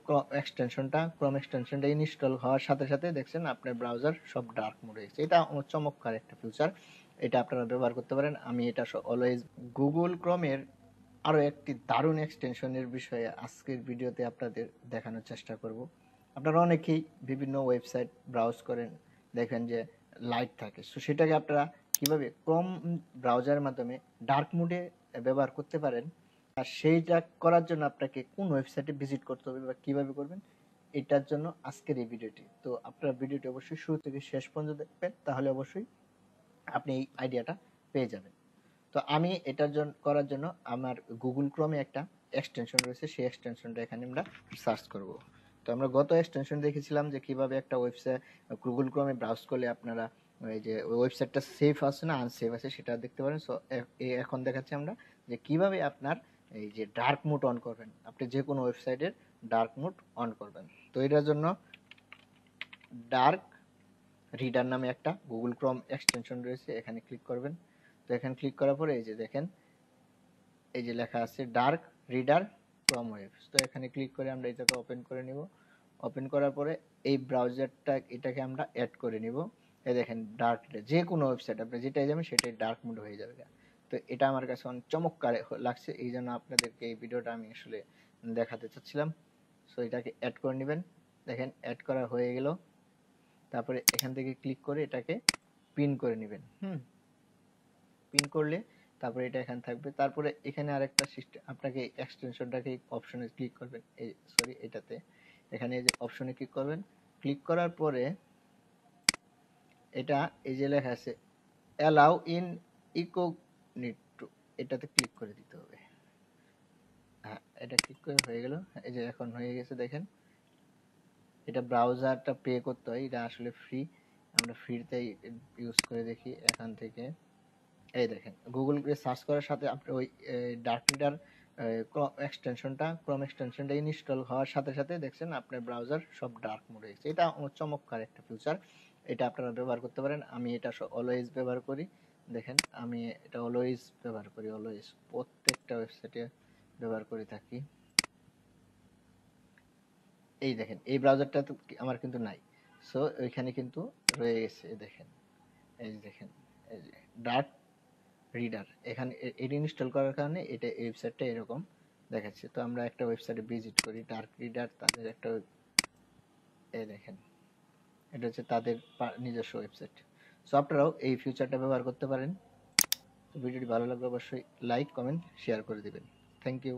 Chrome এক্সটেনশনটা install হওয়ার সাথে সাথে দেখছেন আপনার ব্রাউজার সব ডার্ক মোড হয়ে গেছে। এটা চমৎকার একটা ফিচার, এটা আপনারা ব্যবহার করতে পারেন। আমি এটা অলওয়েজ গুগল ক্রোমের আরও একটি দারুণ এক্সটেনশনের বিষয়ে আজকের ভিডিওতে আপনাদের দেখানোর চেষ্টা করব। আপনারা অনেকেই বিভিন্ন ওয়েবসাইট ব্রাউজ করেন, দেখেন যে লাইট থাকে, সো সেটাকে আপনারা কিভাবে ক্রোম ব্রাউজারের মাধ্যমে ডার্ক মোডে ব্যবহার করতে পারেন, আর সেইটা করার জন্য আপনাকে কোন ওয়েবসাইটে ভিজিট করতে হবে বা কিভাবে করবেন, এটার জন্য আজকের এই ভিডিওটি। তো আপনারা ভিডিওটি অবশ্যই শুরু থেকে শেষ পর্যন্ত দেখবেন, তাহলে অবশ্যই আপনি এই আইডিয়াটা পেয়ে যাবেন। তো আমি এটার জন্য করার জন্য আমার গুগল ক্রোমে একটা এক্সটেনশন রয়েছে, সেই এক্সটেনশনটা এখানে আমরা সার্চ করব। তো আমরা গত এক্সটেনশন দেখেছিলাম যে কিভাবে একটা ওয়েবসাইট গুগল ক্রোমে ব্রাউজ করলে আপনারা এই যে ওয়েবসাইটটা সেফ আছে না আনসেফ আছে সেটা দেখতে পারেন। সো এখন দেখাচ্ছি আমরা যে কিভাবে আপনার এই যে ডার্ক মোড অন করবেন, আপনি যে কোনো ওয়েবসাইটের ডার্ক মোড অন করবেন। তো এটার জন্য ডার্ক রিডার নামে একটা গুগল ক্রোম এক্সটেনশন রয়েছে, এখানে ক্লিক করবেন। তো এখানে ক্লিক করার পরে এই যে দেখেন এই যে লেখা আছে ডার্ক রিডার ক্রোম ওয়েব। তো এখানে ক্লিক করে আমরা এটাকে ওপেন করে নিব। ওপেন করার পরে এই ব্রাউজারটা এটাকে আমরা অ্যাড করে নিব। এই দেখেন ডার্ক রিডার, যে কোনো ওয়েবসাইট আপনি যেটাই যাবেন সেটাই ডার্ক মোড হয়ে যাবে। তো এটা আমার কাছে অনেক চমৎকার লাগছে, এই জন্য আপনাদেরকে এই ভিডিওটা আমি আসলে দেখাতে চাচ্ছিলাম। সো এটাকে অ্যাড করে নেবেন। দেখেন অ্যাড করা হয়ে গেল। তারপরে এখান থেকে ক্লিক করে এটাকে পিন করে নেবেন। পিন করলে তারপরে এটা এখানে থাকবে। তারপরে এখানে আরেকটা সিস্টেম, আপনাকে এক্সটেনশনটাকে অপশনে ক্লিক করবেন, এই সরি এটাতে, এখানে এই যে অপশনে ক্লিক করবেন। ক্লিক করার পরে এটা এই যে লেখা আছে অ্যালাউ ইন ইনকগনিটো, এটাতে ক্লিক করে দিতে হবে। হ্যাঁ, এটা ক্লিক করে হয়ে গেল। এই যে এখন হয়ে গেছে, দেখেন এটা ব্রাউজারটা পে করতে হয়, এটা আসলে ফ্রি, আমরা ফ্রিতেই ইউজ করে দেখি এখান থেকে। এই দেখেন গুগল করে সার্চ করার সাথে আপনি ওই ডার্ক রিডার ক্রোম এক্সটেনশনটা ইনস্টল হওয়ার সাথে সাথে দেখছেন আপনার ব্রাউজার সব ডার্ক মোড হয়ে গেছে। এটা চমৎকার একটা ফিচার, এটা আপনারা ব্যবহার করতে পারেন। আমি এটা অলওয়েজ ব্যবহার করি, দেখেন আমি এটা অলওয়েজ ব্যবহার করি, অলওয়েজ প্রত্যেকটা ওয়েবসাইটে ব্যবহার করে থাকি। এই দেখেন এই ব্রাউজারটা তো আমার কিন্তু নাই, সো ওইখানে কিন্তু রয়ে গেছে। দেখেন এই যে দেখেন এই যে ডার্ক রিডার, এখানে এটা ইনস্টল করার কারণে এটা ওয়েবসাইটটা এরকম দেখাচ্ছে। তো আমরা একটা ওয়েবসাইটে ভিজিট করি, ডার্ক রিডার তাদের একটা, এই দেখেন এটা হচ্ছে তাদের নিজস্ব ওয়েবসাইট। সো আপনারাও এই ফিচারটা ব্যবহার করতে পারেন। ভিডিওটি ভালো লাগলে অবশ্যই লাইক কমেন্ট শেয়ার করে দিবেন। Thank you.